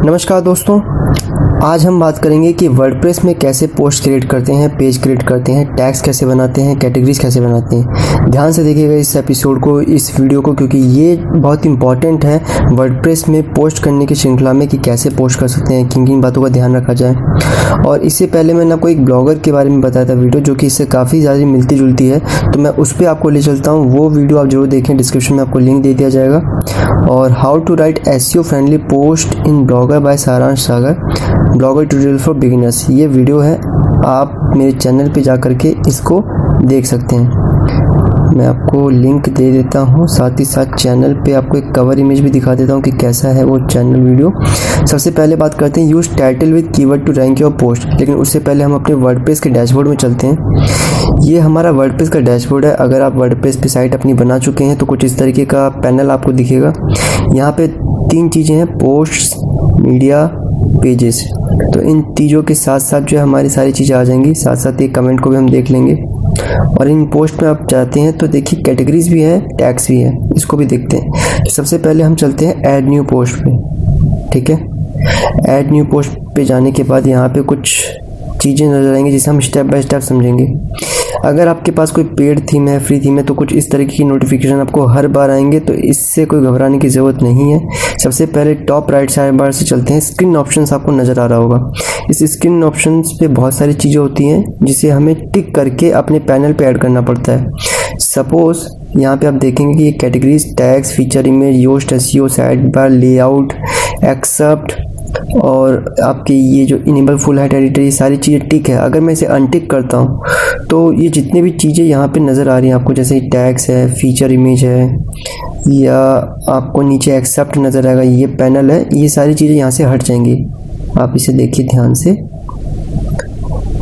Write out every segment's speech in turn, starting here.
नमस्कार दोस्तों, आज हम बात करेंगे कि वर्डप्रेस में कैसे पोस्ट क्रिएट करते हैं, पेज क्रिएट करते हैं, टैग्स कैसे बनाते हैं, कैटेगरीज कैसे बनाते हैं। ध्यान से देखिएगा इस एपिसोड को, इस वीडियो को, क्योंकि ये बहुत इंपॉर्टेंट है वर्डप्रेस में पोस्ट करने की श्रृंखला में कि कैसे पोस्ट कर सकते हैं, किन किन बातों का ध्यान रखा जाए। और इससे पहले मैंने आपको एक ब्लॉगर के बारे में बताया था वीडियो, जो कि इससे काफ़ी ज़्यादा मिलती जुलती है, तो मैं उस पर आपको ले चलता हूँ। वो वीडियो आप जरूर देखें, डिस्क्रिप्शन में आपको लिंक दे दिया जाएगा। और how to write SEO friendly post in Blogger by Saransh Sagar, Blogger tutorial for beginners, ये वीडियो है। आप मेरे चैनल पे जा करके इसको देख सकते हैं। मैं आपको लिंक दे देता हूँ, साथ ही साथ चैनल पे आपको एक कवर इमेज भी दिखा देता हूँ कि कैसा है वो चैनल वीडियो। सबसे पहले बात करते हैं use title with keyword to rank your post, लेकिन उससे पहले हम अपने वर्डप्रेस के डैशबोर्ड में चलते हैं। ये हमारा वर्डप्रेस का डैशबोर्ड है। अगर आप वर्डप्रेस पे साइट अपनी बना चुके हैं तो कुछ इस तरीके का पैनल आपको दिखेगा। यहाँ पे 3 चीज़ें हैं, पोस्ट, मीडिया, पेजेस। तो इन चीज़ों के साथ साथ जो है हमारी सारी चीज़ें आ जाएंगी। साथ साथ ये कमेंट को भी हम देख लेंगे। और इन पोस्ट में आप जाते हैं तो देखिए कैटेगरीज भी है, टैग्स भी है, इसको भी देखते हैं। तो सबसे पहले हम चलते हैं ऐड न्यू पोस्ट पे। ठीक है, ऐड न्यू पोस्ट पे जाने के बाद यहाँ पे कुछ चीज़ें नजर आएंगी जिसे हम स्टेप बाय स्टेप समझेंगे। अगर आपके पास कोई पेड थीम है, फ्री थीम है, तो कुछ इस तरीके की नोटिफिकेशन आपको हर बार आएंगे, तो इससे कोई घबराने की ज़रूरत नहीं है। सबसे पहले टॉप राइट साइड बार से चलते हैं। स्क्रीन ऑप्शंस आपको नज़र आ रहा होगा। इस स्क्रीन ऑप्शंस पे बहुत सारी चीज़ें होती हैं जिसे हमें टिक करके अपने पैनल पे ऐड करना पड़ता है। सपोज यहाँ पे आप देखेंगे कि ये categories, tags, feature image, Yoast SEO, side bar, layout, except और आपकी ये जो इनेबल फुल हाइट एडिटर, ये सारी चीज़ें टिक है। अगर मैं इसे अनटिक करता हूँ तो ये जितने भी चीज़ें यहाँ पे नज़र आ रही हैं आपको, जैसे टैग्स है, फीचर इमेज है, या आपको नीचे एक्सेप्ट नज़र आएगा, ये पैनल है, ये सारी चीज़ें यहाँ से हट जाएंगी। आप इसे देखिए ध्यान से।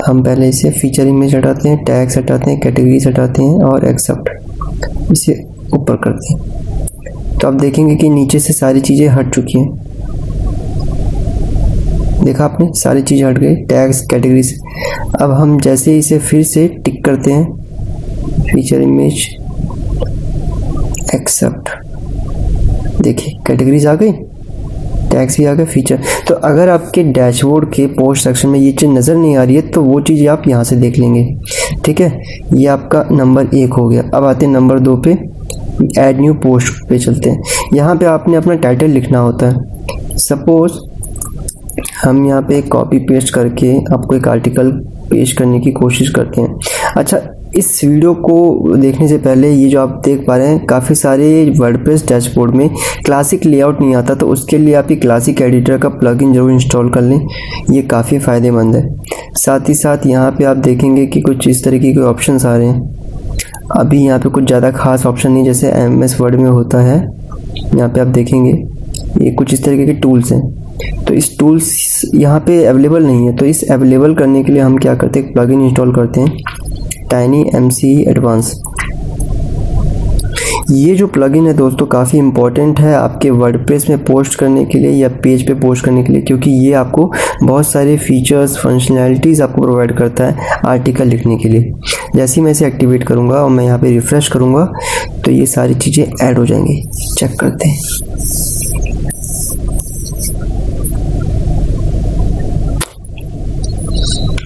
हम पहले इसे फीचर इमेज हटाते हैं, टैग्स हटाते हैं, कैटेगरीज हटाते हैं और एक्सेप्ट इसे ऊपर करते हैं। तो आप देखेंगे कि नीचे से सारी चीज़ें हट चुकी हैं। देखा आपने, सारी चीज़ें हट गई, टैग्स, कैटेगरीज। अब हम जैसे इसे फिर से टिक करते हैं, फीचर इमेज, एक्सेप्ट, देखिए कैटेगरीज आ गई, टैग्स भी आ गए, फीचर। तो अगर आपके डैशबोर्ड के पोस्ट सेक्शन में ये चीज़ नज़र नहीं आ रही है तो वो चीज़ आप यहाँ से देख लेंगे। ठीक है, ये आपका नंबर 1 हो गया। अब आते हैं नंबर 2 पे, ऐड न्यू पोस्ट पे चलते हैं। यहाँ पे आपने अपना टाइटल लिखना होता है। सपोज हम यहाँ पे कॉपी पेस्ट करके आपको एक आर्टिकल पेश करने की कोशिश करते हैं। अच्छा, इस वीडियो को देखने से पहले ये जो आप देख पा रहे हैं, काफ़ी सारे वर्डप्रेस डैशबोर्ड में क्लासिक लेआउट नहीं आता, तो उसके लिए आप ये क्लासिक एडिटर का प्लगइन जरूर इंस्टॉल कर लें, ये काफ़ी फ़ायदेमंद है। साथ ही साथ यहाँ पे आप देखेंगे कि कुछ इस तरीके के ऑप्शंस आ रहे हैं। अभी यहाँ पे कुछ ज़्यादा खास ऑप्शन नहीं, जैसे MS वर्ड में होता है। यहाँ पे आप देखेंगे ये कुछ इस तरीके के टूल्स हैं, तो इस टूल्स यहाँ पे अवेलेबल नहीं है। तो इस अवेलेबल करने के लिए हम क्या करते हैं, एक प्लगइन इंस्टॉल करते हैं, TinyMCE एडवांस। ये जो प्लगइन है दोस्तों काफ़ी इंपॉर्टेंट है आपके वर्डप्रेस में पोस्ट करने के लिए या पेज पे पोस्ट करने के लिए, क्योंकि ये आपको बहुत सारे फीचर्स, फंक्शनैलिटीज़ आपको प्रोवाइड करता है आर्टिकल लिखने के लिए। जैसे ही मैं इसे एक्टिवेट करूँगा और मैं यहाँ पे रिफ़्रेश करूँगा तो ये सारी चीज़ें ऐड हो जाएंगी। चेक करते हैं।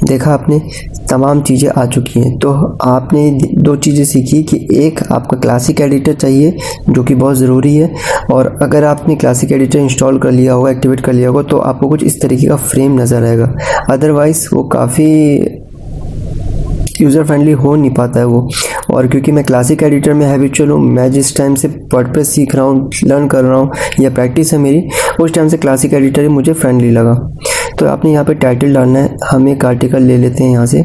देखा आपने, तमाम चीज़ें आ चुकी हैं। तो आपने 2 चीज़ें सीखी कि एक, आपका क्लासिक एडिटर चाहिए जो कि बहुत ज़रूरी है, और अगर आपने क्लासिक एडिटर इंस्टॉल कर लिया होगा, एक्टिवेट कर लिया होगा, तो आपको कुछ इस तरीके का फ्रेम नज़र आएगा। अदरवाइज़ वो काफ़ी यूज़र फ्रेंडली हो नहीं पाता है वो। और क्योंकि मैं क्लासिक एडिटर में हैबिचुअल हूँ, मैं जिस टाइम से वर्डप्रेस सीख रहा हूँ, लर्न कर रहा हूँ या प्रैक्टिस है मेरी, उस टाइम से क्लासिक एडिटर ही मुझे फ्रेंडली लगा। तो आपने यहाँ पे टाइटल डालना है। हम एक आर्टिकल ले लेते हैं यहाँ से,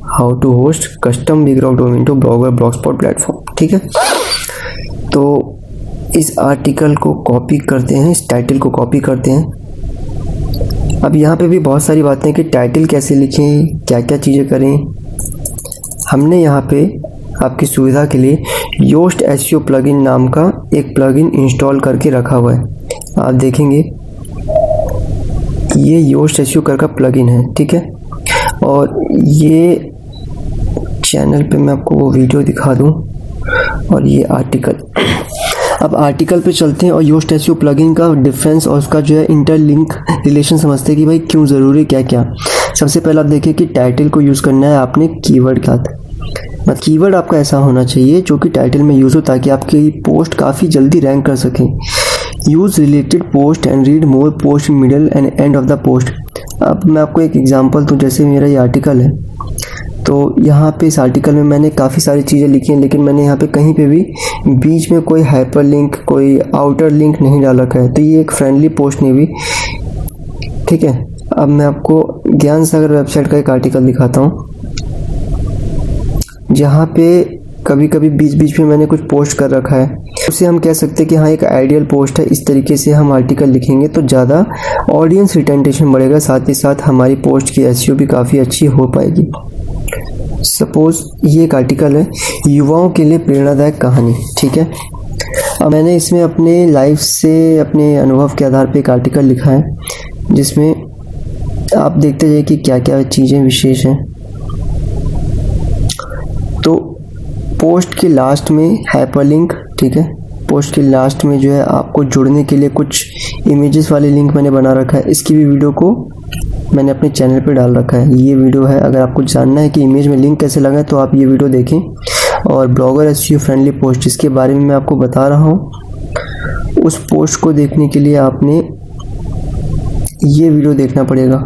हाउ टू होस्ट कस्टम बिगग्राउंड domain to blogger blogspot platform. ठीक है, तो इस आर्टिकल को कॉपी करते हैं, इस टाइटल को कॉपी करते हैं। अब यहाँ पे भी बहुत सारी बातें कि टाइटल कैसे लिखें, क्या क्या चीज़ें करें। हमने यहाँ पे आपकी सुविधा के लिए योस्ट एसईओ प्लगइन नाम का एक प्लगइन इंस्टॉल करके रखा हुआ है। आप देखेंगे ये योस्ट एसईओ का प्लगइन है। ठीक है, और ये चैनल पे मैं आपको वो वीडियो दिखा दूं और ये आर्टिकल। अब आर्टिकल पे चलते हैं और योस्ट एसईओ प्लगइन का डिफरेंस और उसका जो है इंटरलिंक रिलेशन समझते हैं कि भाई क्यों ज़रूरी क्या क्या। सबसे पहले आप देखिए कि टाइटल को यूज़ करना है आपने कीवर्ड का। मतलब कीवर्ड आपका ऐसा होना चाहिए जो कि टाइटल में यूज़ हो ताकि आपकी पोस्ट काफ़ी जल्दी रैंक कर सकें। Use related post and read more post in middle and end of the post. अब मैं आपको एक एग्जांपल दूं, जैसे मेरा ये आर्टिकल है तो यहाँ पे इस आर्टिकल में मैंने काफ़ी सारी चीज़ें लिखी हैं, लेकिन मैंने यहाँ पे कहीं पे भी बीच में कोई हाइपर लिंक, कोई आउटर लिंक नहीं डाल रखा है, तो ये एक फ्रेंडली पोस्ट नहीं हुई। ठीक है, अब मैं आपको ज्ञान सागर वेबसाइट का एक आर्टिकल दिखाता हूँ जहाँ पे कभी कभी बीच बीच में मैंने कुछ पोस्ट कर रखा है, उसे हम कह सकते हैं कि हाँ एक आइडियल पोस्ट है। इस तरीके से हम आर्टिकल लिखेंगे तो ज़्यादा ऑडियंस रिटेंटेशन बढ़ेगा, साथ ही साथ हमारी पोस्ट की एसईओ भी काफ़ी अच्छी हो पाएगी। सपोज ये एक आर्टिकल है, युवाओं के लिए प्रेरणादायक कहानी। ठीक है, अब मैंने इसमें अपने लाइफ से, अपने अनुभव के आधार पर एक आर्टिकल लिखा है जिसमें आप देखते जाइए कि क्या क्या चीज़ें विशेष हैं। तो पोस्ट के लास्ट में हाइपरलिंक, ठीक है, पोस्ट के लास्ट में जो है आपको जुड़ने के लिए कुछ इमेजेस वाले लिंक मैंने बना रखा है। इसकी भी वीडियो को मैंने अपने चैनल पे डाल रखा है। ये वीडियो है, अगर आपको जानना है कि इमेज में लिंक कैसे लगाएं तो आप ये वीडियो देखें। और ब्लॉगर एसईओ फ्रेंडली पोस्ट जिसके बारे में मैं आपको बता रहा हूँ, उस पोस्ट को देखने के लिए आपने ये वीडियो देखना पड़ेगा।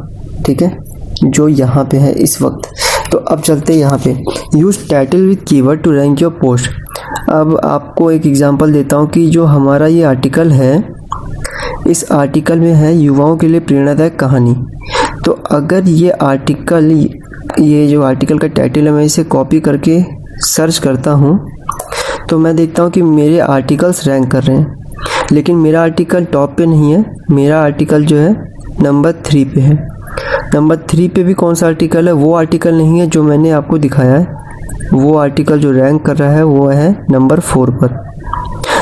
ठीक है, जो यहाँ पे है इस वक्त। तो अब चलते हैं यहाँ पे, use title with keyword to rank your post. अब आपको एक एग्जांपल देता हूँ कि जो हमारा ये आर्टिकल है, इस आर्टिकल में है युवाओं के लिए प्रेरणादायक कहानी। तो अगर ये आर्टिकल, ये जो आर्टिकल का टाइटल है, मैं इसे कॉपी करके सर्च करता हूँ तो मैं देखता हूँ कि मेरे आर्टिकल्स रैंक कर रहे हैं, लेकिन मेरा आर्टिकल टॉप पे नहीं है। मेरा आर्टिकल जो है नंबर 3 पे है। नंबर 3 पे भी कौन सा आर्टिकल है? वो आर्टिकल नहीं है जो मैंने आपको दिखाया है। वो आर्टिकल जो रैंक कर रहा है वो है नंबर 4 पर।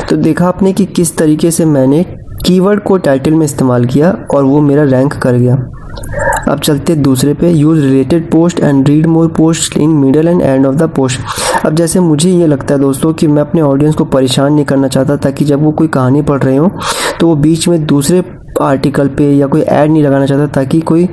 तो देखा आपने कि किस तरीके से मैंने कीवर्ड को टाइटल में इस्तेमाल किया और वो मेरा रैंक कर गया। अब चलते दूसरे पे, use related post and read more post in middle and end of the post. अब जैसे मुझे ये लगता है दोस्तों कि मैं अपने ऑडियंस को परेशान नहीं करना चाहता, ताकि जब वो कोई कहानी पढ़ रहे हो तो वो बीच में दूसरे आर्टिकल पे या कोई ऐड नहीं लगाना चाहता, ताकि कोई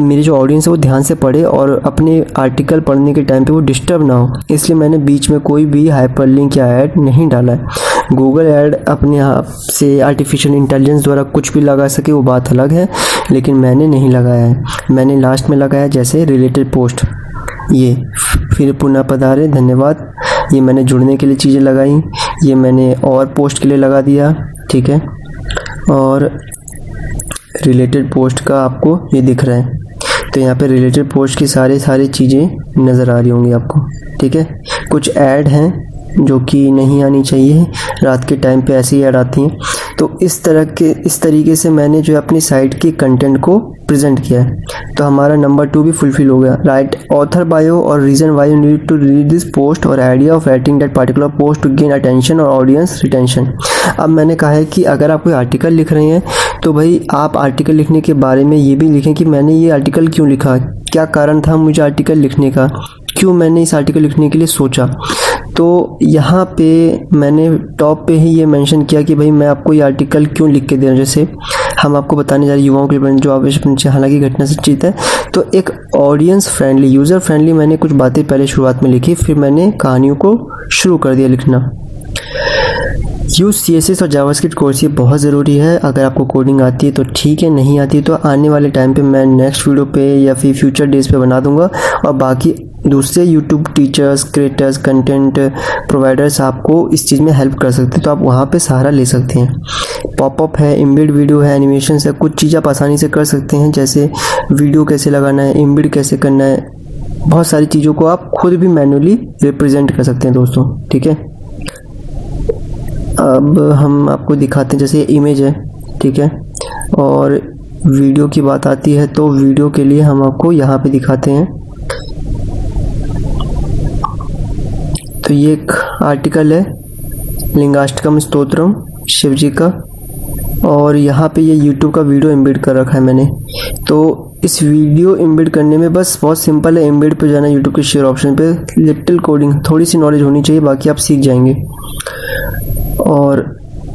मेरी जो ऑडियंस है वो ध्यान से पढ़े और अपने आर्टिकल पढ़ने के टाइम पे वो डिस्टर्ब ना हो। इसलिए मैंने बीच में कोई भी हाइपरलिंक या ऐड नहीं डाला है। गूगल ऐड अपने आप से आर्टिफिशियल इंटेलिजेंस द्वारा कुछ भी लगा सके वो बात अलग है, लेकिन मैंने नहीं लगाया है। मैंने लास्ट में लगाया जैसे रिलेटेड पोस्ट, ये फिर पुनः पधारे, धन्यवाद, ये मैंने जुड़ने के लिए चीज़ें लगाई, ये मैंने और पोस्ट के लिए लगा दिया। ठीक है, और रिलेटेड पोस्ट का आपको ये दिख रहा है, तो यहाँ पे रिलेटेड पोस्ट की सारी चीज़ें नज़र आ रही होंगी आपको। ठीक है, कुछ ऐड हैं जो कि नहीं आनी चाहिए, रात के टाइम पे ऐसे ही ऐड आती हैं। तो इस तरीके से मैंने जो है अपनी साइट के कंटेंट को प्रेजेंट किया है। तो हमारा नंबर 2 भी फुलफिल हो गया। राइट ऑथर बायो और reason why you need to read this post और idea of writing that particular post to gain attention और ऑडियंस रिटेंशन। अब मैंने कहा है कि अगर आप कोई आर्टिकल लिख रहे हैं तो भाई आप आर्टिकल लिखने के बारे में ये भी लिखें कि मैंने ये आर्टिकल क्यों लिखा, क्या कारण था मुझे आर्टिकल लिखने का, क्यों मैंने इस आर्टिकल लिखने के लिए सोचा। तो यहाँ पे मैंने टॉप पे ही ये मेंशन किया कि भाई मैं आपको ये आर्टिकल क्यों लिख के दे रहा हूँ। जैसे हम आपको बताने जा रहे हैं युवाओं के लिए जो आवेश, हालांकि घटना सचित है, तो एक ऑडियंस फ्रेंडली, यूज़र फ्रेंडली मैंने कुछ बातें पहले शुरुआत में लिखी, फिर मैंने कहानियों को शुरू कर दिया लिखना। यूज़ CSS और जावास्क्रिप्ट कोर्स, ये बहुत ज़रूरी है। अगर आपको कोडिंग आती है तो ठीक है, नहीं आती है तो आने वाले टाइम पे मैं नेक्स्ट वीडियो पे या फिर फ्यूचर डेज पे बना दूंगा। और बाकी दूसरे YouTube teachers, creators, content providers आपको इस चीज़ में हेल्प कर सकते हैं, तो आप वहाँ पे सहारा ले सकते हैं। पॉपअप है, एम्बेड वीडियो है, एनिमेशन है, कुछ चीज़ आप आसानी से कर सकते हैं, जैसे वीडियो कैसे लगाना है, एम्बेड कैसे करना है, बहुत सारी चीज़ों को आप खुद भी मैन्युअली रिप्रेजेंट कर सकते हैं दोस्तों। ठीक है, अब हम आपको दिखाते हैं, जैसे ये इमेज है, ठीक है, और वीडियो की बात आती है तो वीडियो के लिए हम आपको यहाँ पे दिखाते हैं। तो ये एक आर्टिकल है लिंगाष्टकम स्तोत्रम शिव जी का, और यहाँ पे ये YouTube का वीडियो एम्बेड कर रखा है मैंने। तो इस वीडियो एम्बेड करने में बस बहुत सिंपल है। एम्बेड पे जाना, यूट्यूब के शेयर ऑप्शन पे, लिटिल कोडिंग, थोड़ी सी नॉलेज होनी चाहिए, बाकी आप सीख जाएंगे। और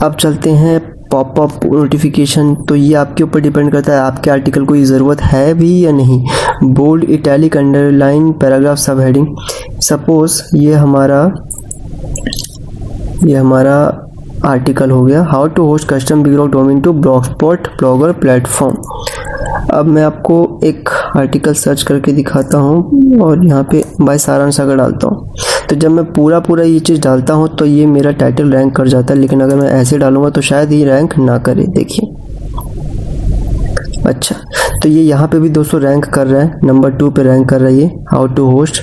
अब चलते हैं पॉपअप नोटिफिकेशन। तो ये आपके ऊपर डिपेंड करता है आपके आर्टिकल को ये ज़रूरत है भी या नहीं। Bold, italic, underline, paragraph, sub heading. Suppose ये हमारा आर्टिकल हो गया, how to host custom big domain to Blogspot Blogger platform. अब मैं आपको एक आर्टिकल सर्च करके दिखाता हूँ और यहाँ पे बाय सारांश अगर डालता हूँ तो जब मैं पूरा ये चीज़ डालता हूँ तो ये मेरा टाइटल रैंक कर जाता है, लेकिन अगर मैं ऐसे डालूंगा तो शायद ये रैंक ना करे। देखिए, अच्छा, तो ये यहाँ पे भी दोस्तों रैंक कर रहा है, नंबर 2 पे रैंक कर रहा है ये, how to host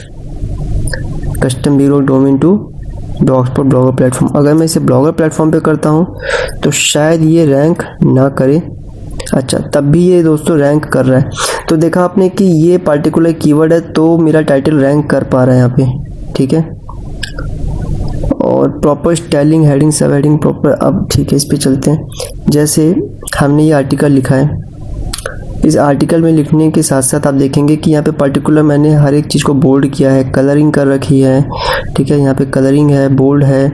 custom big domain to Blogspot Blogger platform. अगर मैं इसे ब्लॉगर प्लेटफॉर्म पे करता हूँ तो शायद ये रैंक ना करे। अच्छा, तब भी ये दोस्तों रैंक कर रहा है। तो देखा आपने कि ये पार्टिकुलर कीवर्ड है तो मेरा टाइटल रैंक कर पा रहा है यहाँ पे, ठीक है। और प्रॉपर स्टाइलिंग, हेडिंग, सब हेडिंग प्रॉपर। अब ठीक है, इस पे चलते हैं। जैसे हमने ये आर्टिकल लिखा है, इस आर्टिकल में लिखने के साथ साथ आप देखेंगे कि यहाँ पे पर्टिकुलर मैंने हर एक चीज़ को बोल्ड किया है, कलरिंग कर रखी है, ठीक है। यहाँ पे कलरिंग है, बोल्ड है,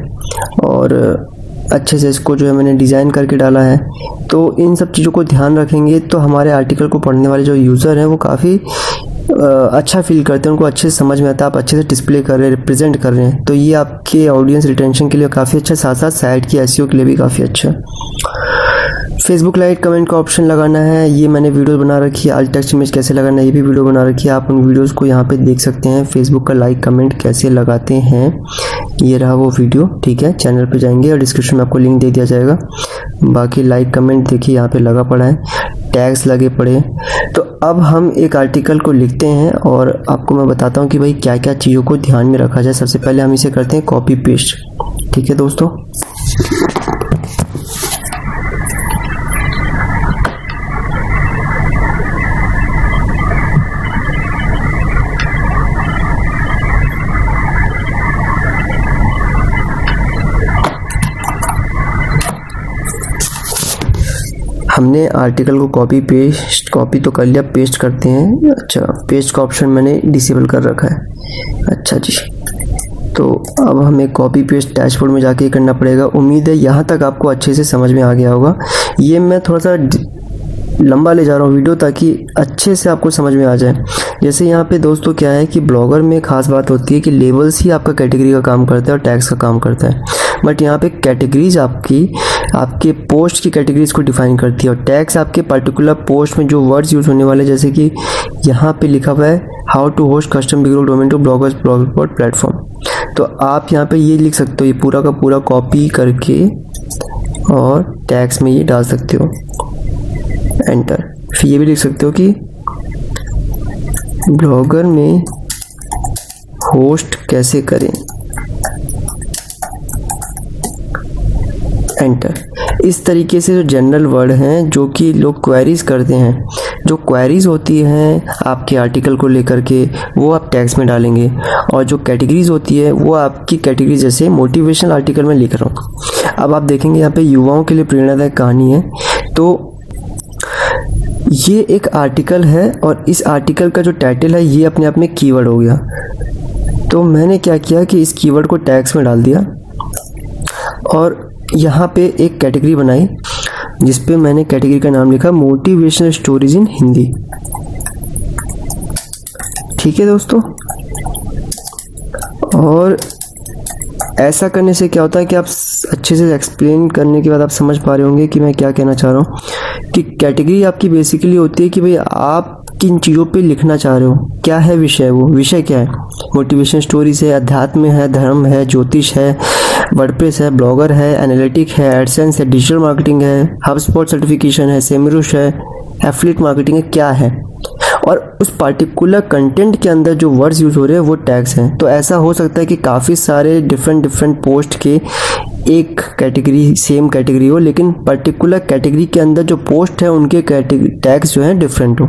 और अच्छे से इसको जो है मैंने डिज़ाइन करके डाला है। तो इन सब चीज़ों को ध्यान रखेंगे तो हमारे आर्टिकल को पढ़ने वाले जो यूज़र हैं वो काफ़ी अच्छा फील करते हैं, उनको अच्छे से समझ में आता है, आप अच्छे से डिस्प्ले कर रहे हैं, रिप्रेजेंट कर रहे हैं। तो ये आपके ऑडियंस रिटेंशन के लिए काफ़ी अच्छा, साथ साथ साइट की एसईओ के लिए भी काफ़ी अच्छा। फेसबुक लाइक कमेंट का ऑप्शन लगाना है, ये मैंने वीडियो बना रखी है। अल्ट टेक्स्ट इमेज कैसे लगाना है ये भी वीडियो बना रखी है, आप उन वीडियोस को यहाँ पे देख सकते हैं। फेसबुक का लाइक कमेंट कैसे लगाते हैं, ये रहा वो वीडियो, ठीक है। चैनल पे जाएंगे और डिस्क्रिप्शन में आपको लिंक दे दिया जाएगा। बाकी लाइक कमेंट देखिए यहाँ पे लगा पड़ा है, टैग्स लगे पड़े हैं। तो अब हम एक आर्टिकल को लिखते हैं और आपको मैं बताता हूँ कि भाई क्या क्या चीज़ों को ध्यान में रखा जाए। सबसे पहले हम इसे करते हैं कॉपी पेस्ट, ठीक है दोस्तों। हमने आर्टिकल को कॉपी तो कर लिया, पेस्ट करते हैं। अच्छा, पेस्ट का ऑप्शन मैंने डिसेबल कर रखा है। अच्छा जी, तो अब हमें कॉपी पेस्ट डैशबोर्ड में जाके करना पड़ेगा। उम्मीद है यहाँ तक आपको अच्छे से समझ में आ गया होगा। ये मैं थोड़ा सा लंबा ले जा रहा हूँ वीडियो ताकि अच्छे से आपको समझ में आ जाए। जैसे यहाँ पे दोस्तों क्या है कि ब्लॉगर में खास बात होती है कि लेबल्स ही आपका कैटेगरी का काम करता है और टैग्स का काम करता है, बट यहाँ पे कैटेगरीज आपके पोस्ट की कैटेगरीज को डिफाइन करती है और टैग्स आपके पर्टिकुलर पोस्ट में जो वर्ड्स यूज़ होने वाले, जैसे कि यहाँ पे लिखा हुआ है how to host custom big domain to bloggers Blogspot platform. तो आप यहाँ पे ये लिख सकते हो, ये पूरा का पूरा कॉपी करके और टैग्स में ये डाल सकते हो, एंटर। फिर ये भी लिख सकते हो कि ब्लॉगर में होस्ट कैसे करें, एंटर। इस तरीके से जो जनरल वर्ड हैं जो कि लोग क्वेरीज करते हैं, जो क्वेरीज होती हैं आपके आर्टिकल को लेकर के, वो आप टैग्स में डालेंगे। और जो कैटेगरीज होती है वो आपकी कैटेगरी, जैसे मोटिवेशनल आर्टिकल में लिख रहा हूँ। अब आप देखेंगे यहाँ पे युवाओं के लिए प्रेरणादायक कहानी है, तो ये एक आर्टिकल है और इस आर्टिकल का जो टाइटल है ये अपने आप में कीवर्ड हो गया। तो मैंने क्या किया कि इस कीवर्ड को टैग्स में डाल दिया और यहाँ पे एक कैटेगरी बनाई जिस पे मैंने कैटेगरी का नाम लिखा मोटिवेशनल स्टोरीज इन हिंदी, ठीक है दोस्तों। और ऐसा करने से क्या होता है कि आप अच्छे से एक्सप्लेन करने के बाद आप समझ पा रहे होंगे कि मैं क्या कहना चाह रहा हूँ। कि कैटेगरी आपकी बेसिकली होती है कि भाई आप किन चीज़ों पे लिखना चाह रहे हो, क्या है विषय, वो विषय क्या है। मोटिवेशन स्टोरीज है, अध्यात्म है, धर्म है, ज्योतिष है, वर्डप्रेस है, ब्लॉगर है, एनालिटिक है, एडसेंस है, डिजिटल मार्केटिंग है, हबस्पॉट सर्टिफिकेशन है, सेमिरुश है, एफिलिएट मार्केटिंग है, क्या है। और उस पार्टिकुलर कंटेंट के अंदर जो वर्ड्स यूज़ हो रहे हैं वो टैग्स हैं। तो ऐसा हो सकता है कि काफ़ी सारे डिफरेंट पोस्ट के एक कैटेगरी, सेम कैटेगरी हो, लेकिन पर्टिकुलर कैटेगरी के अंदर जो पोस्ट है उनके टैग्स जो हैं डिफरेंट हो।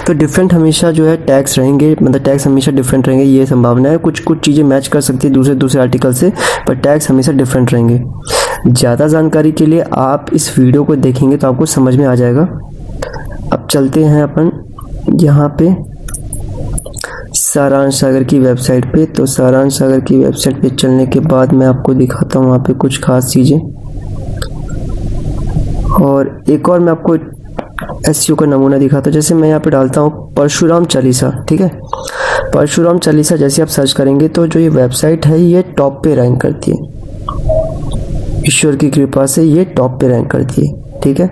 तो डिफरेंट हमेशा जो है टैग्स रहेंगे, मतलब टैग्स हमेशा डिफरेंट रहेंगे, ये संभावना है। कुछ चीज़ें मैच कर सकती है दूसरे आर्टिकल से, पर टैग्स हमेशा डिफरेंट रहेंगे। ज़्यादा जानकारी के लिए आप इस वीडियो को देखेंगे तो आपको समझ में आ जाएगा। अब चलते हैं अपन यहाँ पे सारांश सागर की वेबसाइट पे। तो सारांश सागर की वेबसाइट पे चलने के बाद मैं आपको दिखाता हूँ वहाँ पे कुछ खास चीज़ें। और एक और मैं आपको एसईओ का नमूना दिखाता हूँ। जैसे मैं यहाँ पे डालता हूँ परशुराम चालीसा, ठीक है। परशुराम चालीसा जैसे आप सर्च करेंगे तो जो ये वेबसाइट है ये टॉप पे रैंक करती है। ईश्वर की कृपा से ये टॉप पे रैंक करती है, ठीक है।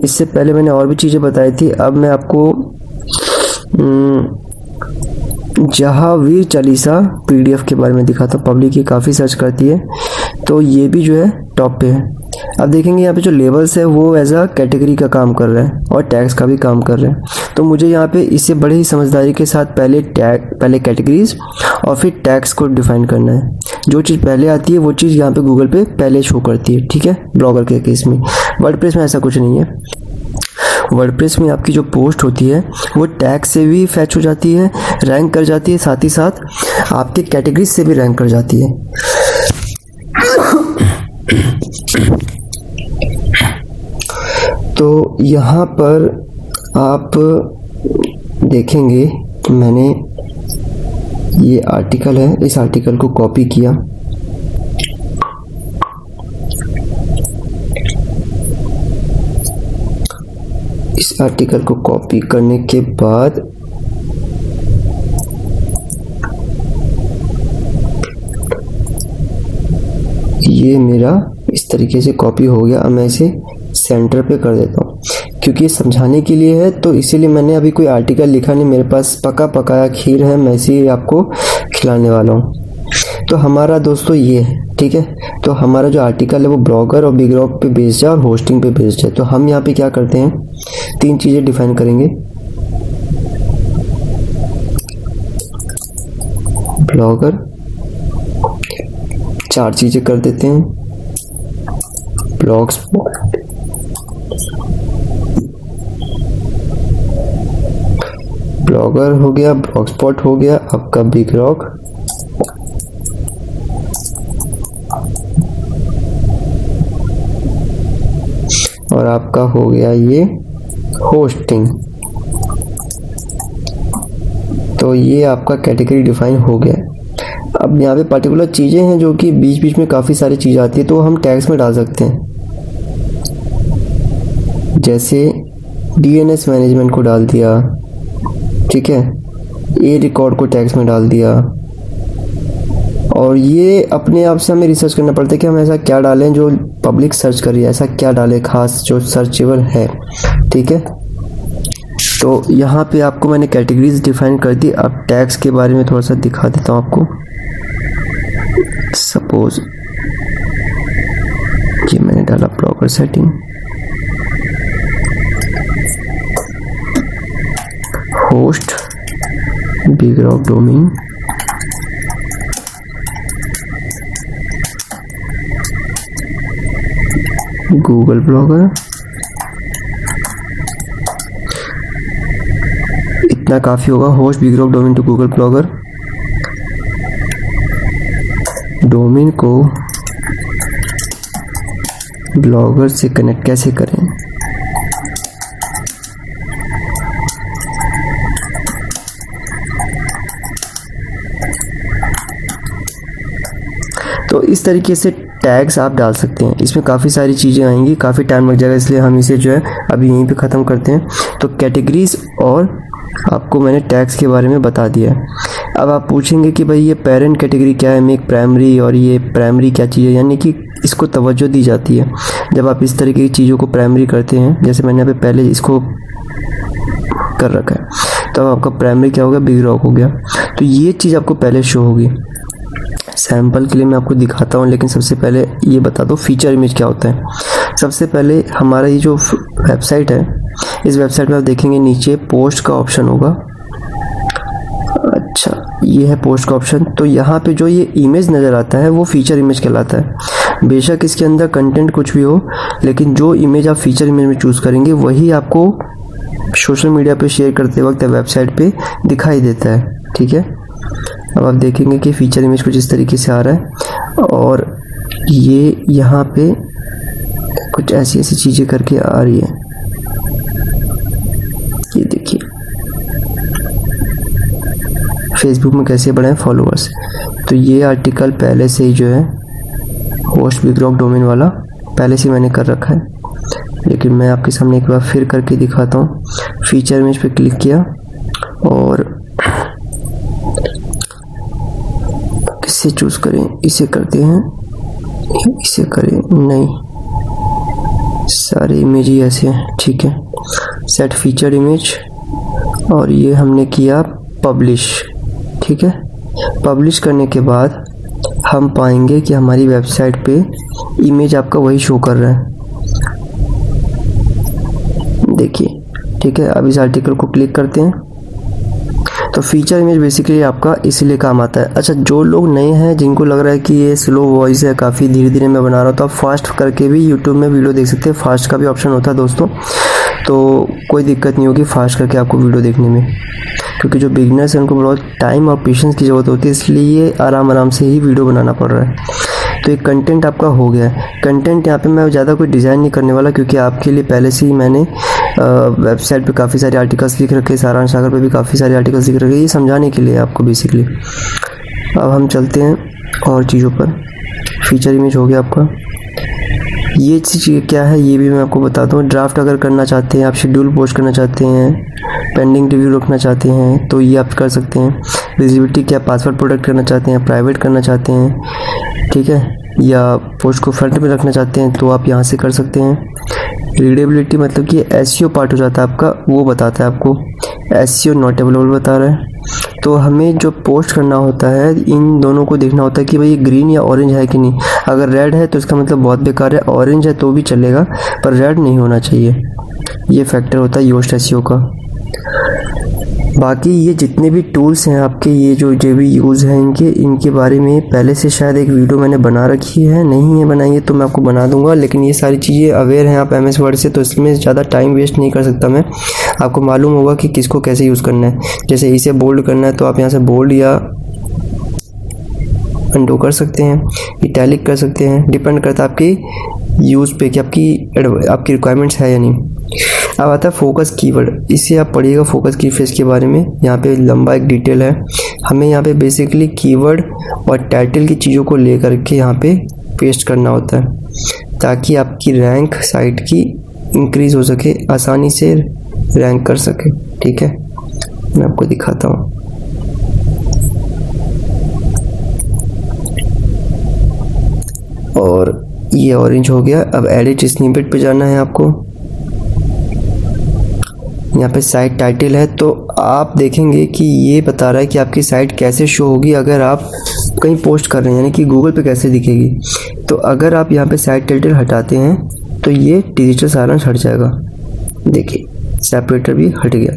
इससे पहले मैंने और भी चीज़ें बताई थी। अब मैं आपको जहावीर चालीसा पीडीएफ के बारे में दिखाता हूँ। पब्लिक ये काफ़ी सर्च करती है, तो ये भी जो है टॉप पे है। अब देखेंगे यहाँ पे जो लेवल्स है वो एज अ कैटेगरी का काम कर रहा है और टैग्स का भी काम कर रहा है। तो मुझे यहाँ पे इससे बड़े ही समझदारी के साथ पहले कैटेगरीज और फिर टैग्स को डिफाइन करना है। जो चीज़ पहले आती है वो चीज़ यहाँ पे गूगल पे पहले शो करती है, ठीक है, ब्लॉगर के केस में। वर्डप्रेस में ऐसा कुछ नहीं है। वर्डप्रेस में आपकी जो पोस्ट होती है वो टैग से भी फैच हो जाती है, रैंक कर जाती है, साथ ही साथ आपके कैटेगरीज से भी रैंक कर जाती है। तो यहाँ पर आप देखेंगे कि मैंने ये आर्टिकल है, इस आर्टिकल को कॉपी किया। इस आर्टिकल को कॉपी करने के बाद ये मेरा इस तरीके से कॉपी हो गया। अब मैं इसे सेंटर पे कर देता हूँ क्योंकि ये समझाने के लिए है, तो इसीलिए मैंने अभी कोई आर्टिकल लिखा नहीं। मेरे पास पका पकाया खीर है, मैं इसे आपको खिलाने वाला हूँ। तो हमारा दोस्तों ये है, ठीक है। तो हमारा जो आर्टिकल है वो ब्लॉगर और बिग रॉक पे बेस्ड है और होस्टिंग पे बेस्ड है। तो हम यहाँ पे क्या करते हैं, 3 चीज़ें डिफाइन करेंगे। ब्लॉगर 4 चीज़ें कर देते हैं। ब्लॉगस्पॉट, ब्लॉगर हो गया, ब्लॉगस्पॉट हो गया, आपका बिग रॉक, और आपका हो गया ये होस्टिंग। तो ये आपका कैटेगरी डिफाइन हो गया। अब यहाँ पे पर्टिकुलर चीज़ें हैं जो कि बीच बीच में काफ़ी सारी चीज़ आती है, तो हम टैग्स में डाल सकते हैं। जैसे डीएनएस मैनेजमेंट को डाल दिया, ठीक है, ए रिकॉर्ड को टैग्स में डाल दिया। और ये अपने आप से हमें रिसर्च करना पड़ता है कि हम ऐसा क्या डालें जो पब्लिक सर्च कर रही है, ऐसा क्या डालें खास जो सर्चेबल है, ठीक है। तो यहाँ पे आपको मैंने कैटेगरीज डिफाइन कर दी। अब टैग्स के बारे में थोड़ा सा दिखा देता हूँ आपको। सपोज कि मैंने डाला Blogger setting, host BigRock domain, Google Blogger. इतना काफ़ी होगा। Host BigRock domain to Google Blogger. Domain को ब्लॉगर से कनेक्ट कैसे करें, तो इस तरीके से टैग्स आप डाल सकते हैं। इसमें काफ़ी सारी चीज़ें आएंगी, काफ़ी टाइम लग जाएगा, इसलिए हम इसे जो है अभी यहीं पे ख़त्म करते हैं। तो कैटेगरीज और आपको मैंने टैग्स के बारे में बता दिया है। अब आप पूछेंगे कि भाई ये पेरेंट कैटेगरी क्या है, मेक प्राइमरी, और ये प्राइमरी क्या चीज़ है, यानी कि इसको तवज्जो दी जाती है जब आप इस तरीके की चीज़ों को प्राइमरी करते हैं। जैसे मैंने यहाँ पे पहले इसको कर रखा है, तो अब आपका प्राइमरी क्या हो गया, बिग रॉक हो गया। तो ये चीज़ आपको पहले शो होगी। सैम्पल के लिए मैं आपको दिखाता हूँ, लेकिन सबसे पहले ये बता दो फीचर इमेज क्या होता है। सबसे पहले हमारा ये जो वेबसाइट है, इस वेबसाइट में आप देखेंगे नीचे पोस्ट का ऑप्शन होगा। अच्छा, ये है पोस्ट का ऑप्शन। तो यहाँ पे जो ये इमेज नज़र आता है वो फीचर इमेज कहलाता है। बेशक इसके अंदर कंटेंट कुछ भी हो, लेकिन जो इमेज आप फीचर इमेज में चूज़ करेंगे वही आपको सोशल मीडिया पे शेयर करते वक्त वेबसाइट पे दिखाई देता है, ठीक है। अब आप देखेंगे कि फीचर इमेज कुछ इस तरीके से आ रहा है, और ये यहाँ पे कुछ ऐसी ऐसी चीज़ें करके आ रही है। ये देखिए, फेसबुक में कैसे बढ़ाएं फॉलोअर्स। तो ये आर्टिकल पहले से ही जो है होस्ट बिगरॉक डोमेन वाला पहले से मैंने कर रखा है, लेकिन मैं आपके सामने एक बार फिर करके दिखाता हूँ। फीचर इमेज पे क्लिक किया और किससे चूज़ करें, इसे करते हैं, इसे करें, नहीं सारे इमेज ही ऐसे हैं, ठीक है। सेट फीचर इमेज और ये हमने किया पब्लिश, ठीक है। पब्लिश करने के बाद हम पाएंगे कि हमारी वेबसाइट पे इमेज आपका वही शो कर रहा है, देखिए, ठीक है। अब इस आर्टिकल को क्लिक करते हैं तो फीचर इमेज बेसिकली आपका इसलिए काम आता है। अच्छा, जो लोग नए हैं जिनको लग रहा है कि ये स्लो वॉइस है, काफ़ी धीरे धीरे मैं बना रहा हूँ, तो आप फास्ट करके भी यूट्यूब में वीडियो देख सकते हैं। फास्ट का भी ऑप्शन होता है दोस्तों, तो कोई दिक्कत नहीं होगी फास्ट करके आपको वीडियो देखने में, क्योंकि जो बिगनर्स हैं उनको बहुत टाइम और पेशेंस की ज़रूरत होती है, इसलिए आराम आराम से ही वीडियो बनाना पड़ रहा है। तो एक कंटेंट आपका हो गया है। कंटेंट यहाँ पे मैं ज़्यादा कोई डिज़ाइन नहीं करने वाला, क्योंकि आपके लिए पहले से ही मैंने वेबसाइट पे काफ़ी सारे आर्टिकल्स लिख रखे हैं, सारांश सागर पे भी काफ़ी सारे आर्टिकल्स लिख रखे हैं, ये समझाने के लिए आपको बेसिकली। अब हम चलते हैं और चीज़ों पर। फीचर इमेज हो गया आपका। ये चीज़ क्या है ये भी मैं आपको बताता हूँ। ड्राफ्ट अगर करना चाहते हैं आप, शेड्यूल पोस्ट करना चाहते हैं, पेंडिंग रिव्यू रखना चाहते हैं तो ये आप कर सकते हैं। विजिबिलिटी क्या, पासवर्ड प्रोटेक्ट करना चाहते हैं, प्राइवेट करना चाहते हैं, ठीक है, या पोस्ट को फ्रंट में रखना चाहते हैं तो आप यहाँ से कर सकते हैं। रीडेबिलिटी मतलब कि एसईओ पार्ट हो जाता है आपका, वो बताता है आपको। एसईओ नॉट अवेलेबल बता रहा है। तो हमें जो पोस्ट करना होता है इन दोनों को देखना होता है कि भाई ये ग्रीन या ऑरेंज है कि नहीं। अगर रेड है तो इसका मतलब बहुत बेकार है, ऑरेंज है तो भी चलेगा पर रेड नहीं होना चाहिए। ये फैक्टर होता है योस्ट एसईओ का। बाकी ये जितने भी टूल्स हैं आपके, ये जो भी यूज़ हैं इनके बारे में पहले से शायद एक वीडियो मैंने बना रखी है, नहीं है बनाई है तो मैं आपको बना दूंगा। लेकिन ये सारी चीज़ें अवेयर हैं आप MS वर्ड से, तो इसमें ज़्यादा टाइम वेस्ट नहीं कर सकता मैं। आपको मालूम होगा कि किसको कैसे यूज़ करना है। जैसे इसे बोल्ड करना है तो आप यहाँ से बोल्ड या अंडो कर सकते हैं, इटैलिक कर सकते हैं, डिपेंड करता है आपकी यूज़ पे कि आपकी रिक्वायरमेंट्स है या नहीं। अब आता है फोकस कीवर्ड। इसे आप पढ़िएगा फोकस की फेस के बारे में, यहाँ पे लंबा एक डिटेल है। हमें यहाँ पे बेसिकली कीवर्ड और टाइटल की चीज़ों को लेकर के यहाँ पे पेस्ट करना होता है, ताकि आपकी रैंक साइट की इंक्रीज़ हो सके, आसानी से रैंक कर सके, ठीक है। मैं आपको दिखाता हूँ। और ये ऑरेंज हो गया। अब एडिट स्निपेट पे जाना है आपको। यहाँ पे साइट टाइटल है, तो आप देखेंगे कि ये बता रहा है कि आपकी साइट कैसे शो होगी अगर आप कहीं पोस्ट कर रहे हैं, यानी कि गूगल पे कैसे दिखेगी। तो अगर आप यहाँ पे साइट टाइटल हटाते हैं तो ये डिजिटल सारांश हट जाएगा, देखिए सेपरेटर भी हट गया।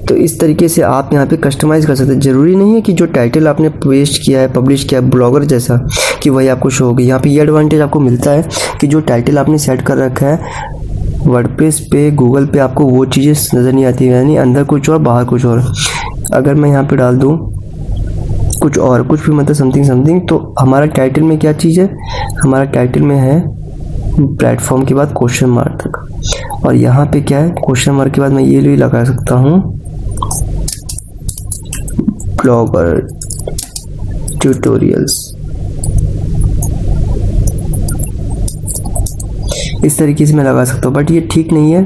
तो इस तरीके से आप यहाँ पे कस्टमाइज़ कर सकते हैं। ज़रूरी नहीं है कि जो टाइटल आपने पेस्ट किया है, पब्लिश किया है ब्लॉगर जैसा, कि वही आपको शो होगी। यहाँ पे ये एडवांटेज आपको मिलता है कि जो टाइटल आपने सेट कर रखा है वर्डप्रेस पे, गूगल पे आपको वो चीज़ें नज़र नहीं आती, यानी अंदर कुछ और बाहर कुछ और। अगर मैं यहाँ पे डाल दूँ कुछ और, कुछ भी मतलब समथिंग समथिंग, तो हमारा टाइटल में क्या चीज़ है, हमारा टाइटल में है प्लेटफॉर्म के बाद क्वेश्चन मार्क तक, और यहाँ पे क्या है, क्वेश्चन मार्क के बाद मैं ये भी लगा सकता हूँ ब्लॉगर ट्यूटोरियल्स। इस तरीके से मैं लगा सकता हूँ, बट ये ठीक नहीं है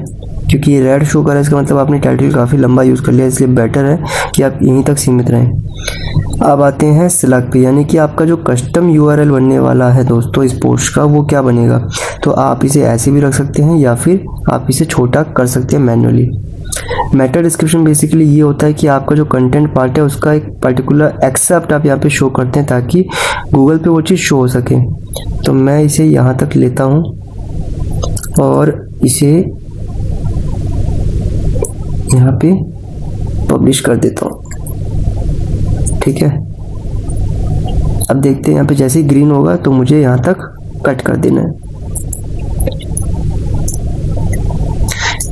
क्योंकि ये रेड शो कर रहा है। इसका मतलब आपने टाइटल काफ़ी लंबा यूज़ कर लिया, इसलिए बेटर है कि आप यहीं तक सीमित रहें। अब आते हैं स्लग पे, यानी कि आपका जो कस्टम URL बनने वाला है दोस्तों इस पोस्ट का, वो क्या बनेगा। तो आप इसे ऐसे भी रख सकते हैं या फिर आप इसे छोटा कर सकते हैं मैनुअली। मेटा डिस्क्रिप्शन बेसिकली ये होता है कि आपका जो कंटेंट पार्ट है उसका एक पर्टिकुलर एक्सेप्ट आप यहाँ पे शो करते हैं ताकि गूगल पे वो चीज़ शो हो सके। तो मैं इसे यहाँ तक लेता हूँ और इसे यहाँ पे पब्लिश कर देता हूँ, ठीक है। अब देखते हैं यहाँ पे जैसे ही ग्रीन होगा तो मुझे यहाँ तक कट कर देना है।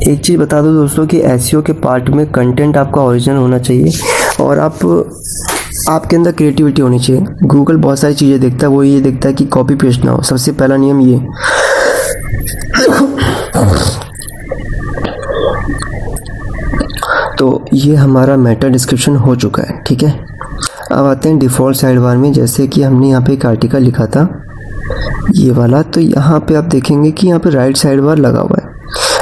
एक चीज़ बता दो दोस्तों कि एसईओ के पार्ट में कंटेंट आपका ओरिजिनल होना चाहिए और आपके अंदर क्रिएटिविटी होनी चाहिए। गूगल बहुत सारी चीज़ें देखता है, वो ये देखता है कि कॉपी पेस्ट ना हो। सबसे पहला नियम ये। तो ये हमारा मेटा डिस्क्रिप्शन हो चुका है, ठीक है। अब आते हैं डिफ़ॉल्ट साइड बार में। जैसे कि हमने यहाँ पे एक आर्टिकल लिखा था ये वाला, तो यहाँ पे आप देखेंगे कि यहाँ पे राइट साइड बार लगा हुआ है।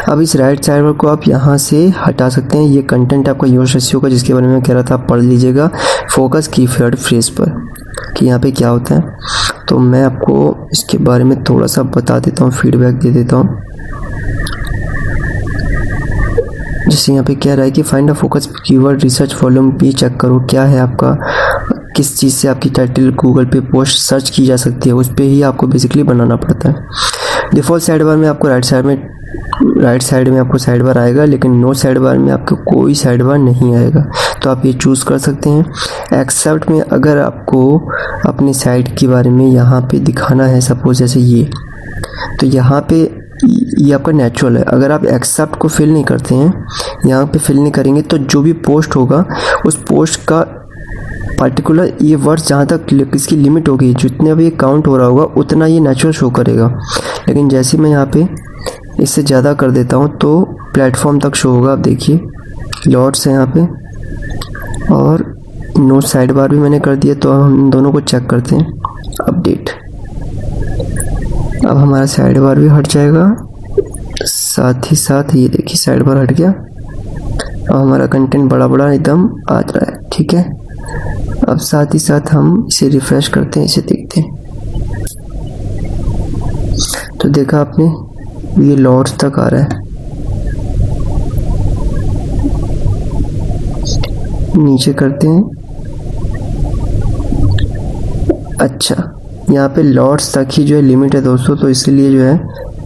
अब इस राइट साइड बार को आप यहाँ से हटा सकते हैं। ये कंटेंट आपका योर एसईओ का, जिसके बारे में कह रहा था, आप पढ़ लीजिएगा फोकस कीवर्ड फ्रेज पर कि यहाँ पे क्या होता है। तो मैं आपको इसके बारे में थोड़ा सा बता देता हूँ, फीडबैक दे देता हूँ। जैसे यहाँ पे क्या रहा है कि find a focus keyword research volume, भी चेक करो क्या है आपका, किस चीज़ से आपकी टाइटल गूगल पे पोस्ट सर्च की जा सकती है, उस पर ही आपको बेसिकली बनाना पड़ता है। डिफ़ॉल्ट साइड बार में आपको राइट साइड में आपको साइड बार आएगा, लेकिन नो साइड बार में आपको कोई साइड बार नहीं आएगा। तो आप ये चूज़ कर सकते हैं। एक्सेप्ट में अगर आपको अपनी साइट के बारे में यहाँ पे दिखाना है, सपोज जैसे ये, तो यहाँ पे ये आपका नेचुरल है। अगर आप एक्सेप्ट को फिल नहीं करते हैं, यहाँ पे फिल नहीं करेंगे, तो जो भी पोस्ट होगा उस पोस्ट का पर्टिकुलर ये वर्ड्स जहाँ तक इसकी लिमिट होगी, जितने भी काउंट हो रहा होगा उतना ये नेचुरल शो करेगा। लेकिन जैसे मैं यहाँ पे इससे ज़्यादा कर देता हूँ तो प्लेटफॉर्म तक शो होगा। आप देखिए लॉट्स है यहाँ पे, और नो साइड बार भी मैंने कर दिया। तो हम इन दोनों को चेक करते हैं, अपडेट। अब हमारा साइड बार भी हट जाएगा, साथ ही साथ ये देखिए साइड बार हट गया। अब हमारा कंटेंट बड़ा बड़ा एकदम आ रहा है, ठीक है। अब साथ ही साथ हम इसे रिफ्रेश करते हैं, इसे देखते हैं। तो देखा आपने, ये लॉर्ड्स तक आ रहा है। नीचे करते हैं, अच्छा यहाँ पे लॉर्ड्स तक ही जो है लिमिट है दोस्तों, तो इसलिए जो है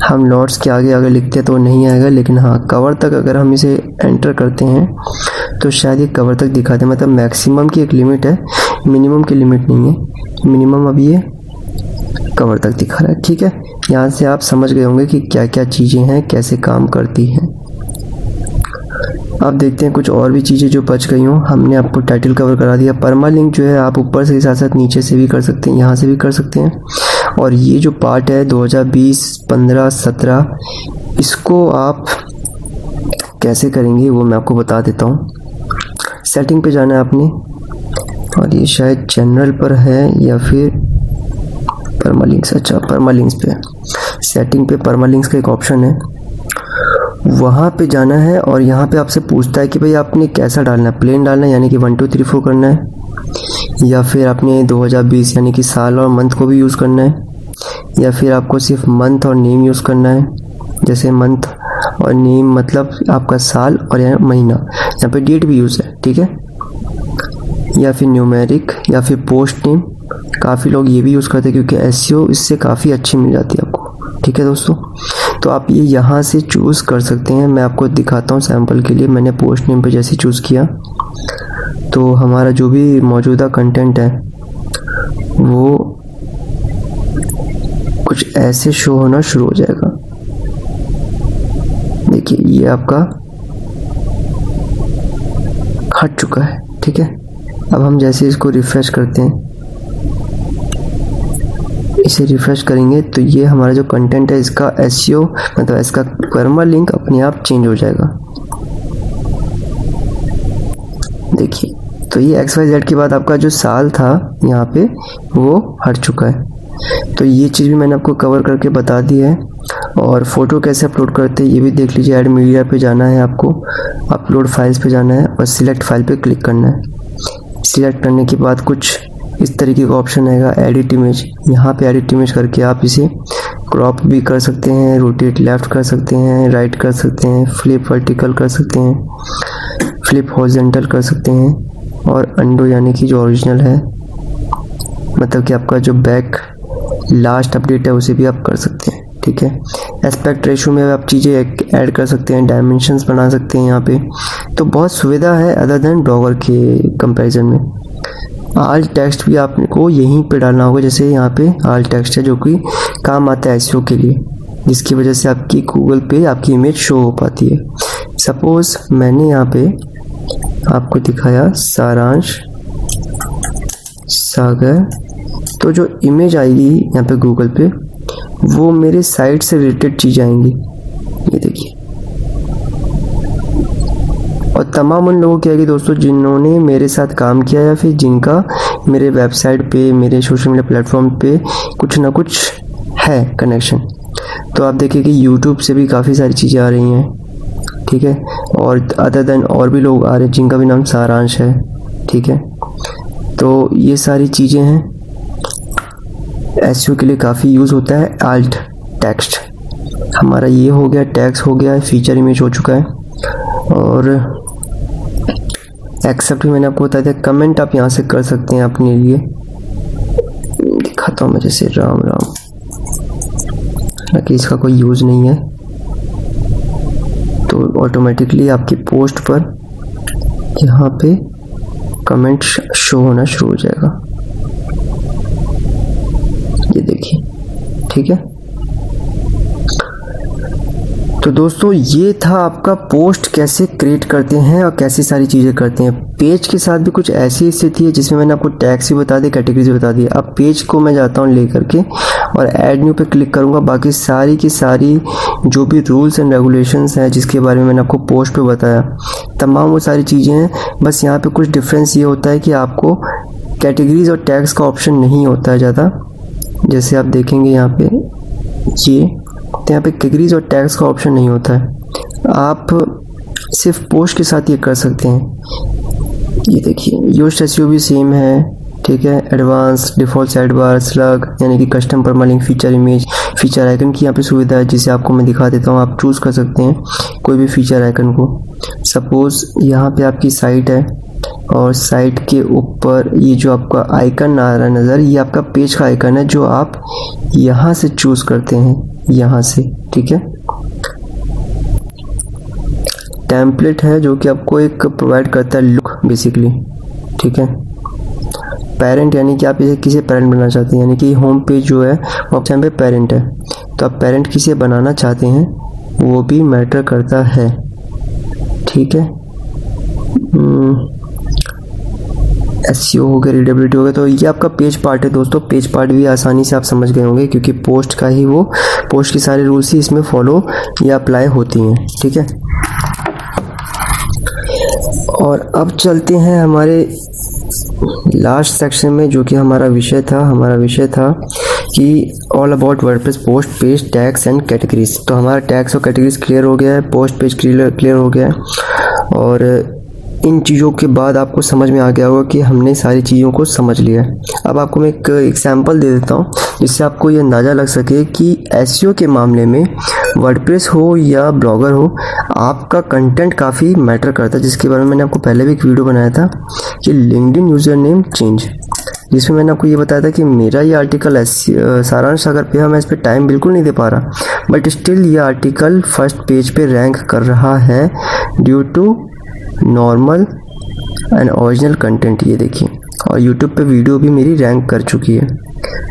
हम लॉर्ड्स के आगे अगर लिखते हैं तो नहीं आएगा। लेकिन हाँ, कवर तक अगर हम इसे एंटर करते हैं तो शायद ये कवर तक दिखा दे। मतलब मैक्सिमम की एक लिमिट है, मिनिमम की लिमिट नहीं है। मिनिमम अब ये कवर तक दिखा रहा है, ठीक है। यहाँ से आप समझ गए होंगे कि क्या क्या चीज़ें हैं, कैसे काम करती हैं। अब देखते हैं कुछ और भी चीज़ें जो बच गई हों। हमने आपको टाइटल कवर करा दिया। परमालिंक जो है आप ऊपर से साथ साथ नीचे से भी कर सकते हैं, यहाँ से भी कर सकते हैं। और ये जो पार्ट है 2020, 15, 17, इसको आप कैसे करेंगे वो मैं आपको बता देता हूँ। सेटिंग पे जाना है आपने, और ये शायद जनरल पर है या फिर परमालिंक्स। अच्छा, परमालिंक्स पे सेटिंग पे परमालिंक्स का एक ऑप्शन है, वहाँ पे जाना है। और यहाँ पे आपसे पूछता है कि भाई आपने कैसा डालना है, प्लेन डालना है यानी कि 1 2 3 4 करना है, या फिर आपने 2020 यानी कि साल और मंथ को भी यूज़ करना है, या फिर आपको सिर्फ मंथ और नेम यूज़ करना है। जैसे मंथ और नेम मतलब आपका साल और यहाँ महीना, यहाँ पे डेट भी यूज़ है, ठीक है। या फिर न्यूमेरिक या फिर पोस्ट नेम, काफ़ी लोग ये भी यूज़ करते हैं क्योंकि एसईओ इससे काफ़ी अच्छी मिल जाती है आपको, ठीक है दोस्तों। तो आप ये यहाँ से चूज़ कर सकते हैं। मैं आपको दिखाता हूँ सैम्पल के लिए। मैंने पोस्ट नेम पे जैसे चूज़ किया तो हमारा जो भी मौजूदा कंटेंट है वो कुछ ऐसे शो होना शुरू हो जाएगा। देखिए ये आपका हट चुका है, ठीक है। अब हम जैसे इसको रिफ्रेश करते हैं, इसे रिफ्रेश करेंगे तो ये हमारा जो कंटेंट है इसका एसईओ मतलब इसका परमालिंक अपने आप चेंज हो जाएगा। देखिए, तो ये XYZ के बाद आपका जो साल था यहाँ पे वो हट चुका है। तो ये चीज़ भी मैंने आपको कवर करके बता दी है। और फ़ोटो कैसे अपलोड करते हैं ये भी देख लीजिए। ऐड मीडिया पे जाना है आपको, अपलोड फाइल्स पे जाना है और सिलेक्ट फाइल पे क्लिक करना है। सिलेक्ट करने के बाद कुछ इस तरीके का ऑप्शन आएगा, एडिट इमेज। यहाँ पे एडिट इमेज करके आप इसे क्रॉप भी कर सकते हैं, रोटेट लेफ़्ट कर सकते हैं, राइट कर सकते हैं, फ्लिप वर्टिकल कर सकते हैं, फ्लिप हॉरिजॉन्टल कर सकते हैं, और अंडो यानी कि जो ओरिजिनल है मतलब कि आपका जो बैक लास्ट अपडेट है उसे भी आप कर सकते हैं, ठीक है। एस्पेक्ट रेशियो में आप चीज़ें ऐड कर सकते हैं, डायमेंशंस बना सकते हैं यहाँ पे। तो बहुत सुविधा है अदर देन ब्लॉगर के कंपैरिजन में। आल टेक्स्ट भी आपको यहीं पे डालना होगा। जैसे यहाँ पे आल टेक्स्ट है जो कि काम आता है एसईओ के लिए, जिसकी वजह से आपकी गूगल पे आपकी इमेज शो हो पाती है। सपोज़ मैंने यहाँ पे आपको दिखाया सारांश सागर, तो जो इमेज आएगी यहाँ पे गूगल पे वो मेरे साइट से रिलेटेड चीज़ आएंगी, ये देखिए। और तमाम उन लोगों की आएगी दोस्तों जिन्होंने मेरे साथ काम किया या फिर जिनका मेरे वेबसाइट पे, मेरे सोशल मीडिया प्लेटफॉर्म पे कुछ ना कुछ है कनेक्शन। तो आप देखिए कि यूट्यूब से भी काफ़ी सारी चीज़ें आ रही हैं, ठीक है, और अदर देन और भी लोग आ रहे हैं जिनका भी नाम सारांश है, ठीक है। तो ये सारी चीज़ें हैं, एसईओ के लिए काफ़ी यूज़ होता है। आल्ट टेक्स्ट हमारा ये हो गया, टैग्स हो गया, फीचर इमेज हो चुका है, और एक्सेप्ट भी मैंने आपको बता दिया। कमेंट आप यहाँ से कर सकते हैं अपने लिए, दिखाता हूँ मैं, जैसे राम राम, हालांकि इसका कोई यूज़ नहीं है, तो ऑटोमेटिकली आपकी पोस्ट पर यहाँ पे कमेंट शो होना शुरू हो जाएगा, ये देखिए, ठीक है। तो दोस्तों ये था आपका पोस्ट कैसे क्रिएट करते हैं और कैसी सारी चीज़ें करते हैं। पेज के साथ भी कुछ ऐसी स्थिति है जिसमें मैंने आपको टैग्स भी बता दी, कैटेगरीज भी बता दी। अब पेज को मैं जाता हूँ लेकर के और ऐड न्यू पे क्लिक करूँगा। बाकी सारी की सारी जो भी रूल्स एंड रेगुलेशंस हैं जिसके बारे में मैंने आपको पोस्ट पे बताया, तमाम वो सारी चीज़ें हैं। बस यहाँ पे कुछ डिफरेंस ये होता है कि आपको कैटेगरीज और टैग्स का ऑप्शन नहीं होता है ज़्यादा। जैसे आप देखेंगे यहाँ पे ये, तो यहाँ पे कैटेगरीज और टैग्स का ऑप्शन नहीं होता है। आप सिर्फ पोस्ट के साथ ये कर सकते हैं। ये देखिए योस्ट एसईओ भी सेम है, ठीक है। Advance, default side bar, slug यानी कि custom permalink, feature image, feature icon की यहाँ पे सुविधा है जिसे आपको मैं दिखा देता हूँ। आप चूज़ कर सकते हैं कोई भी फीचर आइकन को। सपोज़ यहाँ पे आपकी साइट है और साइट के ऊपर ये जो आपका आइकन आ रहा है नज़र, ये आपका पेज का आइकन है जो आप यहाँ से चूज़ करते हैं, यहाँ से, ठीक है। टेम्पलेट है जो कि आपको एक प्रोवाइड करता है लुक बेसिकली, ठीक है। पेरेंट यानी कि आप इसे किसे पेरेंट बनाना चाहते हैं, यानी कि होम पेज जो है वो ऑप्शन पे पेरेंट है, तो आप पेरेंट किसे बनाना चाहते हैं वो भी मैटर करता है, ठीक है। एसईओ हो गया, रीडेबिलिटी हो गया। तो ये आपका पेज पार्ट है दोस्तों। पेज पार्ट भी आसानी से आप समझ गए होंगे क्योंकि पोस्ट का ही वो, पोस्ट के सारे रूल्स ही इसमें फॉलो या अप्लाई होती हैं, ठीक है। और अब चलते हैं हमारे लास्ट सेक्शन में जो कि हमारा विषय था कि all about WordPress post page tags and categories. तो हमारा टैग्स और कैटेगरीज क्लियर हो गया है, पोस्ट पेज क्लियर हो गया है, और इन चीज़ों के बाद आपको समझ में आ गया होगा कि हमने सारी चीज़ों को समझ लिया है। अब आपको मैं एक एग्जांपल दे देता हूँ जिससे आपको ये अंदाज़ा लग सके कि एसईओ के मामले में वर्डप्रेस हो या ब्लॉगर हो, आपका कंटेंट काफ़ी मैटर करता है, जिसके बारे में मैंने आपको पहले भी एक वीडियो बनाया था कि लिंक्डइन यूज़र नेम चेंज, जिसमें मैंने आपको ये बताया था कि मेरा ये आर्टिकल सारांश सागर पे है, मैं इस पर टाइम बिल्कुल नहीं दे पा रहा, बट स्टिल ये आर्टिकल फर्स्ट पेज पे रैंक कर रहा है due to normal and original content. ये देखिए, और यूट्यूब पे वीडियो भी मेरी रैंक कर चुकी है,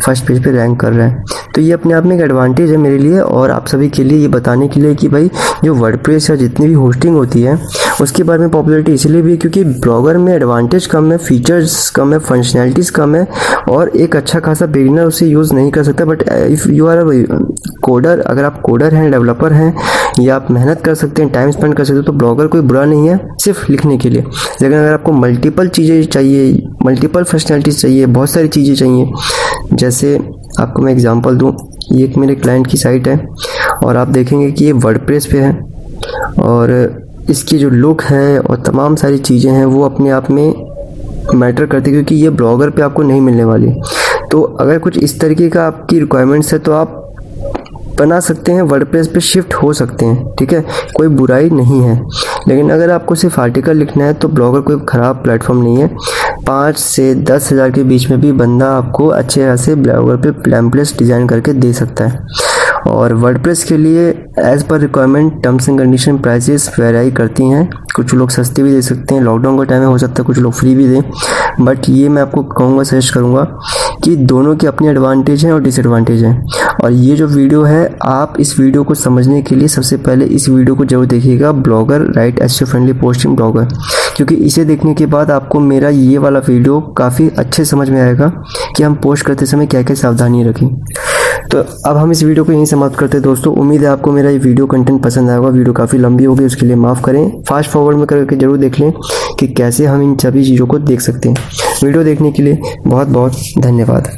फर्स्ट पेज पे रैंक कर रहा है। तो ये अपने आप में एक एडवांटेज है मेरे लिए और आप सभी के लिए, ये बताने के लिए कि भाई जो वर्डप्रेस या जितनी भी होस्टिंग होती है उसके बारे में पॉपुलैरिटी इसलिए भी है क्योंकि ब्लॉगर में एडवांटेज कम है, फीचर्स कम है, फंक्शनैलिटीज़ कम है, और एक अच्छा खासा बिगिनर उसे यूज़ नहीं कर सकता। But if you are coder, अगर आप कोडर हैं, डेवलपर हैं, या आप मेहनत कर सकते हैं, टाइम स्पेंड कर सकते हो, तो ब्लॉगर कोई बुरा नहीं है सिर्फ लिखने के लिए। लेकिन अगर आपको मल्टीपल चीज़ें चाहिए, मल्टीपल फंक्शनैलिटीज़ चाहिए, बहुत सारी चीज़ें चाहिए, जैसे आपको मैं एग्जांपल दूं, ये एक मेरे क्लाइंट की साइट है और आप देखेंगे कि ये वर्डप्रेस पे है और इसकी जो लुक है और तमाम सारी चीज़ें हैं वो अपने आप में मैटर करती है क्योंकि ये ब्लॉगर पे आपको नहीं मिलने वाली। तो अगर कुछ इस तरीके का आपकी रिक्वायरमेंट्स है तो आप बना सकते हैं, वर्डप्रेस पे शिफ्ट हो सकते हैं, ठीक है, कोई बुराई नहीं है। लेकिन अगर आपको सिर्फ आर्टिकल लिखना है तो ब्लॉगर कोई ख़राब प्लेटफॉर्म नहीं है। 5 से 10 हज़ार के बीच में भी बंदा आपको अच्छे खासे ब्लॉगर पे टेम्पलेट्स डिज़ाइन करके दे सकता है। और वर्डप्रेस के लिए as per requirement terms and condition prices very करती हैं, कुछ लोग सस्ते भी दे सकते हैं, लॉकडाउन का टाइम में हो सकता है कुछ लोग फ्री भी दें, बट ये मैं आपको कहूँगा, सजेस्ट करूँगा कि दोनों के अपने एडवांटेज हैं और डिसएडवांटेज हैं। और ये जो वीडियो है, आप इस वीडियो को समझने के लिए सबसे पहले इस वीडियो को जरूर देखिएगा, blogger right SEO friendly posting blogger, क्योंकि इसे देखने के बाद आपको मेरा ये वाला वीडियो काफ़ी अच्छे समझ में आएगा कि हम पोस्ट करते समय क्या क्या सावधानी रखें। तो अब हम इस वीडियो को यहीं समाप्त करते हैं दोस्तों। उम्मीद है आपको मेरा ये वीडियो कंटेंट पसंद आएगा। वीडियो काफ़ी लंबी होगी, उसके लिए माफ़ करें। फास्ट फॉरवर्ड में करके जरूर देख लें कि कैसे हम इन सभी चीज़ों को देख सकते हैं। वीडियो देखने के लिए बहुत बहुत धन्यवाद।